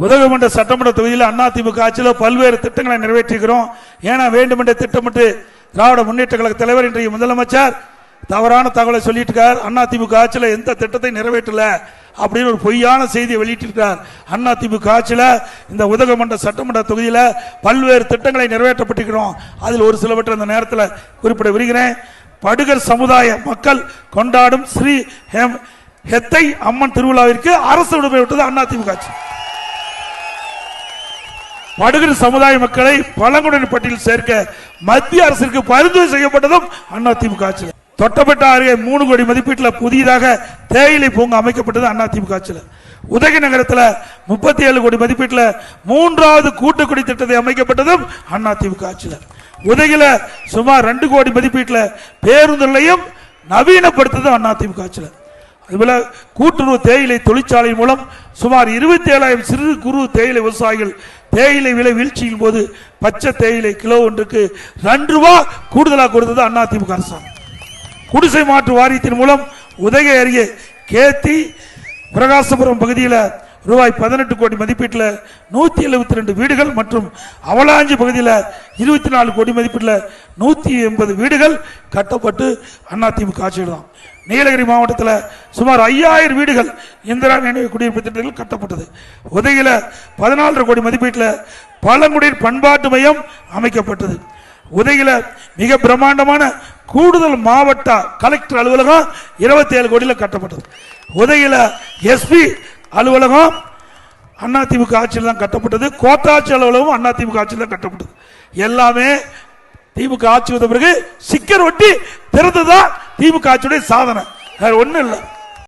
உதகமண்டல சட்டமன்ற தொகுதியில் அதிமுக ஆட்சியில் பல்வேறு திட்டங்களை நிறைவேற்றிக்கிறோம். ஏன்னா வேண்டுமென்றே திட்டமிட்டு திராவிட முன்னேற்ற கழக தலைவர் இன்றைய முதலமைச்சர் தவறான தகவலை சொல்லிட்டு இருக்கார். அதிமுக ஆட்சியில் எந்த திட்டத்தை நிறைவேற்றல அப்படின்னு ஒரு பொய்யான செய்தியை வெளியிட்டிருக்கிறார். அதிமுக ஆட்சியில் இந்த உதகமண்டல சட்டமன்ற தொகுதியில் பல்வேறு திட்டங்களை நிறைவேற்றப்பட்டிருக்கிறோம். அதில் ஒரு சிலவற்றை அந்த நேரத்தில் குறிப்பிட விரும்புகிறேன். படுகர் சமுதாய மக்கள் கொண்டாடும் ஸ்ரீ ஹெத்தை அம்மன் திருவிழாவிற்கு அரசு விடுமுறை விட்டது அதிமுக ஆட்சி. படுகர் சமுதாய மக்களை பழங்குடியினர் பட்டியலில் சேர்க்க மத்திய அரசிற்கு பரிந்துரை செய்யப்பட்டதும் அதிமுக ஆட்சியில். தொட்டப்பட்ட அருகே 3 கோடி மதிப்பீட்டில் புதிதாக தேயிலை பூங்கா அமைக்கப்பட்டது அதிமுக ஆட்சியில். உதகை நகரத்தில் 37 கோடி மதிப்பீட்டில் 3வது கூட்டுக்குடி திட்டத்தை அமைக்கப்பட்டதும் அதிமுக ஆட்சியில். உதகையில் சுமார் 2 கோடி மதிப்பீட்டில் பேருந்து நிலையம் நவீனப்படுத்தது அதிமுக ஆட்சியில். அதுபோல கூட்டுறவு தேயிலை தொழிற்சாலை மூலம் சுமார் 27,000 சிறு குறு தேயிலை விவசாயிகள் தேயிலை விலை வீழ்ச்சியின் போது பச்சை தேயிலை கிலோ ஒன்றுக்கு 2 ரூபாய் கூடுதலாக கொடுத்தது அதிமுக அரசாங்கம். குடிசை மாற்று வாரியத்தின் மூலம் உதகை அருகே கேத்தி பிரகாசபுரம் பகுதியில் ரூபாய் 18 கோடி மதிப்பீட்டில் 172 வீடுகள் மற்றும் அவலாஞ்சி பகுதியில் 24 கோடி மதிப்பீட்டில் 180 வீடுகள் கட்டப்பட்டு அதிமுக ஆட்சியில் தான். நீலகிரி மாவட்டத்தில் சுமார் 5000 வீடுகள் இந்திரா நினைவு குடியிருப்பு திட்டங்கள் கட்டப்பட்டது. உதகையில் 14 கோடி மதிப்பீட்டில் பழங்குடியினர் பண்பாட்டு மையம் அமைக்கப்பட்டது. உதகையில் மிக பிரம்மாண்டமான கூடுதல் மாவட்ட கலெக்டர் அலுவலகம் 27 கோடியில் கட்டப்பட்டது. உதகையில் எஸ்பி அலுவலகம் அதிமுக ஆட்சியில் தான் கட்டப்பட்டது. கோட்டாட்சி அலுவலகம் அதிமுக ஆட்சியில் தான் கட்டப்பட்டது. எல்லாமே திமுக ஆட்சி வந்த பிறகு சிக்கர் ஒட்டி திறந்துதான் திமுக ஆட்சியுடைய சாதனை, வேற ஒன்றும் இல்லை.